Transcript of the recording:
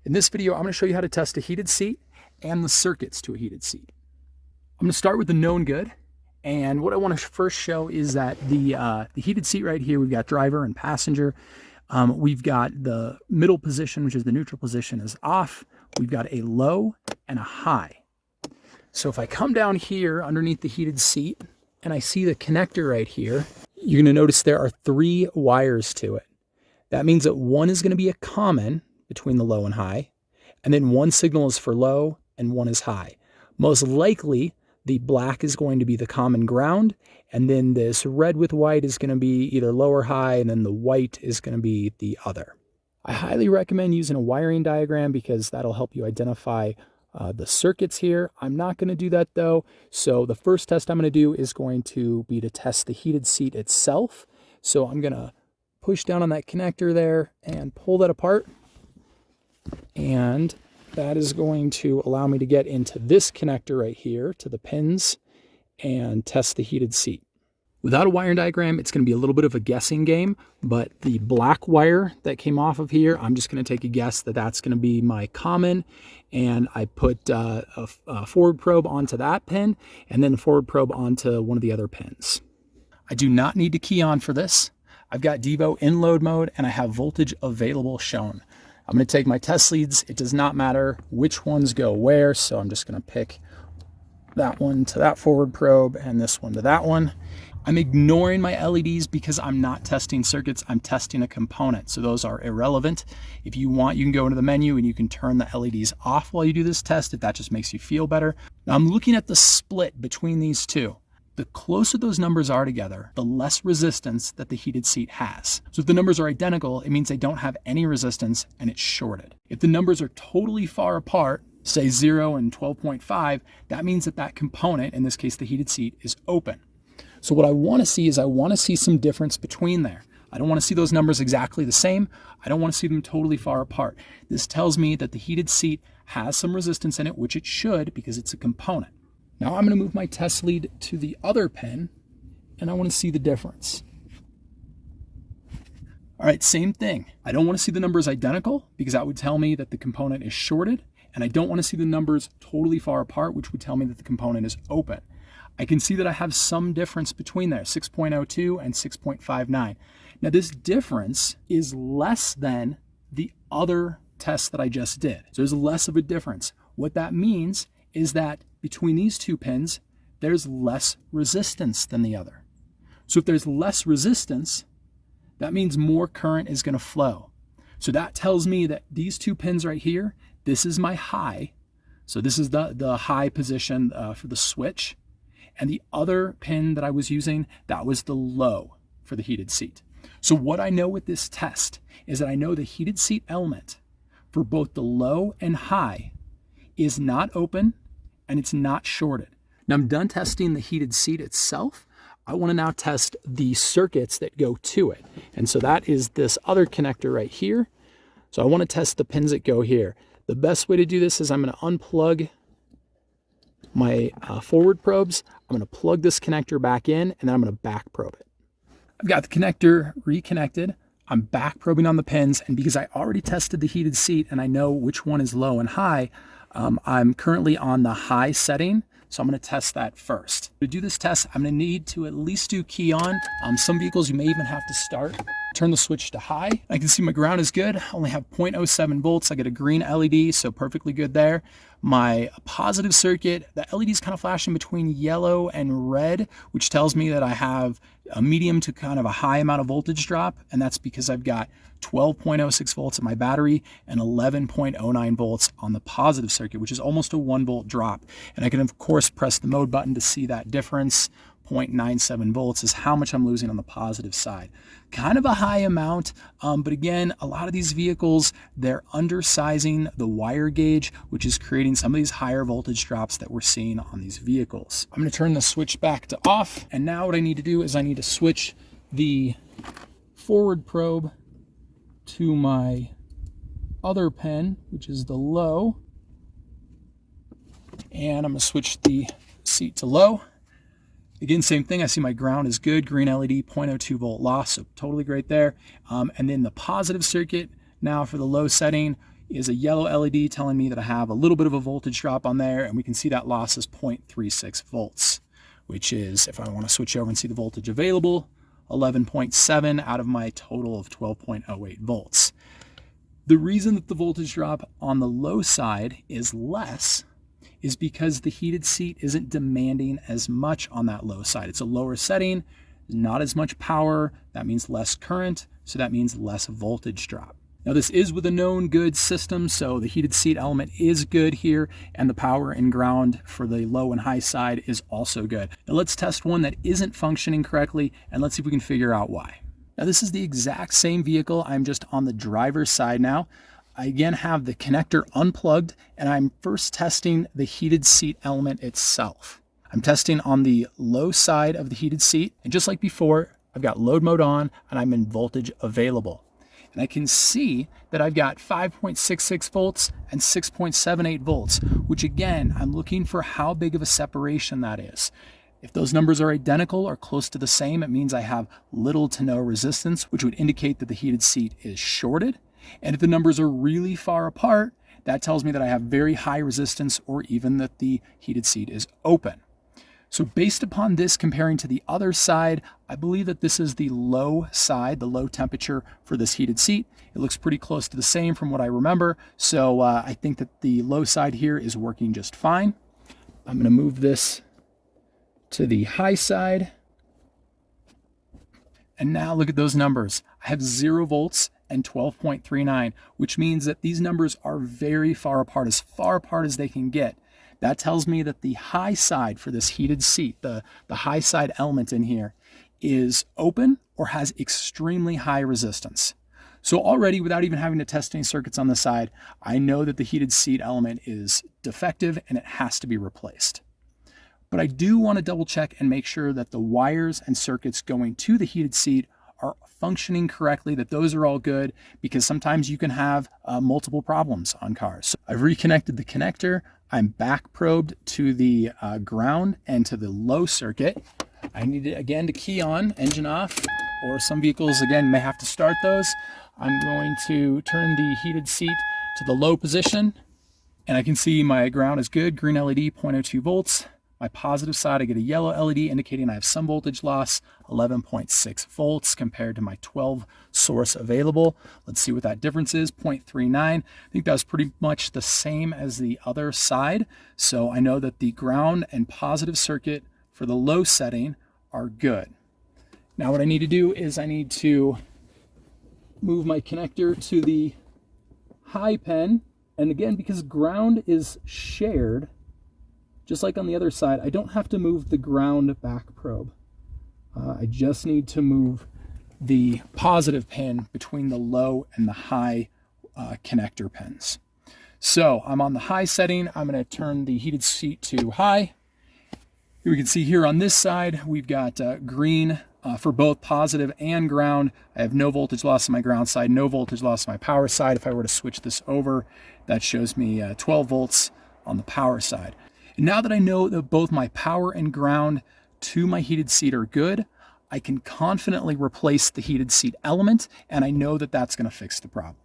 In this video, I'm going to show you how to test a heated seat and the circuits to a heated seat. I'm going to start with the known good. And what I want to first show is that the heated seat right here, we've got driver and passenger. We've got the middle position, which is the neutral position, is off. We've got a low and a high. So if I come down here underneath the heated seat and I see the connector right here, you're going to notice there are 3 wires to it. That means that one is going to be a common between the low and high, and then one signal is for low and one is high. Most likely, the black is going to be the common ground, and then this red with white is going to be either low or high, and then the white is going to be the other. I highly recommend using a wiring diagram because that'll help you identify the circuits here. I'm not going to do that though. So the first test I'm going to do is going to be to test the heated seat itself. So I'm going to push down on that connector there and pull that apart. And that is going to allow me to get into this connector right here to the pins and test the heated seat. Without a wiring diagram, it's going to be a little bit of a guessing game, but the black wire that came off of here, I'm just going to take a guess that that's going to be my common, and I put a forward probe onto that pin, and then the forward probe onto one of the other pins. I do not need to key on for this. I've got Devo in load mode, and I have voltage available shown. I'm going to take my test leads. It does not matter which ones go where, so I'm just going to pick that one to that forward probe and this one to that one. I'm ignoring my LEDs because I'm not testing circuits, I'm testing a component. So those are irrelevant. If you want, you can go into the menu and you can turn the LEDs off while you do this test if that just makes you feel better. Now I'm looking at the split between these two. The closer those numbers are together, the less resistance that the heated seat has. So if the numbers are identical, it means they don't have any resistance and it's shorted. If the numbers are totally far apart, say 0 and 12.5, that means that that component, in this case the heated seat, is open. So what I want to see is I want to see some difference between there. I don't want to see those numbers exactly the same. I don't want to see them totally far apart. This tells me that the heated seat has some resistance in it, which it should because it's a component. Now I'm going to move my test lead to the other pin and I want to see the difference. All right, same thing. I don't want to see the numbers identical because that would tell me that the component is shorted, and I don't want to see the numbers totally far apart, which would tell me that the component is open. I can see that I have some difference between there, 6.02 and 6.59. Now this difference is less than the other test that I just did. So there's less of a difference. What that means is that between these two pins, there's less resistance than the other. So if there's less resistance, that means more current is going to flow. So that tells me that these two pins right here, this is my high. So this is the high position for the switch. And the other pin that I was using, that was the low for the heated seat. So what I know with this test is that I know the heated seat element for both the low and high is not open and it's not shorted. Now I'm done testing the heated seat itself. I want to now test the circuits that go to it. And so that is this other connector right here. So I want to test the pins that go here. The best way to do this is I'm going to unplug my forward probes. I'm going to plug this connector back in and then I'm going to back probe it. I've got the connector reconnected. I'm back probing on the pins, and because I already tested the heated seat and I know which one is low and high, I'm currently on the high setting, so I'm going to test that first. To do this test, I'm going to need to at least do key on. Some vehicles you may even have to start. Turn the switch to high. I can see my ground is good. I only have 0.07 volts. I get a green LED, so perfectly good there. My positive circuit, the LED is kind of flashing between yellow and red, which tells me that I have a medium to kind of a high amount of voltage drop, and that's because I've got 12.06 volts in my battery and 11.09 volts on the positive circuit, which is almost a 1 volt drop. And I can of course press the mode button to see that difference. 0.97 volts is how much I'm losing on the positive side. Kind of a high amount, but again, a lot of these vehicles, they're undersizing the wire gauge, which is creating some of these higher voltage drops that we're seeing on these vehicles. I'm going to turn the switch back to off, and now what I need to do is I need to switch the forward probe to my other pin, which is the low, and I'm going to switch the seat to low. Again, same thing. I see my ground is good. Green LED, 0.02 volt loss, so totally great there. And then the positive circuit now for the low setting, is a yellow LED telling me that I have a little bit of a voltage drop on there, and we can see that loss is 0.36 volts, which is, if I want to switch over and see the voltage available, 11.7 out of my total of 12.08 volts. The reason that the voltage drop on the low side is less is because the heated seat isn't demanding as much on that low side. It's a lower setting, not as much power, that means less current, so that means less voltage drop. Now this is with a known good system, so the heated seat element is good here, and the power and ground for the low and high side is also good. Now let's test one that isn't functioning correctly, and let's see if we can figure out why. Now this is the exact same vehicle, I'm just on the driver's side now. I again have the connector unplugged, and I'm first testing the heated seat element itself. I'm testing on the low side of the heated seat, and just like before, I've got load mode on, and I'm in voltage available. And I can see that I've got 5.66 volts and 6.78 volts, which again, I'm looking for how big of a separation that is. If those numbers are identical or close to the same, it means I have little to no resistance, which would indicate that the heated seat is shorted. And if the numbers are really far apart, that tells me that I have very high resistance or even that the heated seat is open. So based upon this comparing to the other side, I believe that this is the low side, the low temperature for this heated seat. It looks pretty close to the same from what I remember. So I think that the low side here is working just fine. I'm going to move this to the high side. And now look at those numbers. I have 0 volts and 12.39, which means that these numbers are very far apart as they can get. That tells me that the high side for this heated seat, the high side element in here, is open or has extremely high resistance. So already, without even having to test any circuits on the side, I know that the heated seat element is defective and it has to be replaced. But I do want to double check and make sure that the wires and circuits going to the heated seat are functioning correctly, that those are all good, because sometimes you can have multiple problems on cars. So I've reconnected the connector. I'm back probed to the ground and to the low circuit. I need it again to key on, engine off, or some vehicles again may have to start those. I'm going to turn the heated seat to the low position, and I can see my ground is good, green LED, 0.02 volts. My positive side, I get a yellow LED indicating I have some voltage loss, 11.6 volts compared to my 12 source available. Let's see what that difference is, 0.39. I think that was pretty much the same as the other side. So I know that the ground and positive circuit for the low setting are good. Now what I need to do is I need to move my connector to the high pen. And again, because ground is shared, just like on the other side, I don't have to move the ground back probe. I just need to move the positive pin between the low and the high connector pins. So I'm on the high setting. I'm going to turn the heated seat to high. We can see here on this side, we've got green for both positive and ground. I have no voltage loss on my ground side, no voltage loss on my power side. If I were to switch this over, that shows me 12 volts on the power side. And now that I know that both my power and ground to my heated seat are good, I can confidently replace the heated seat element, and I know that that's going to fix the problem.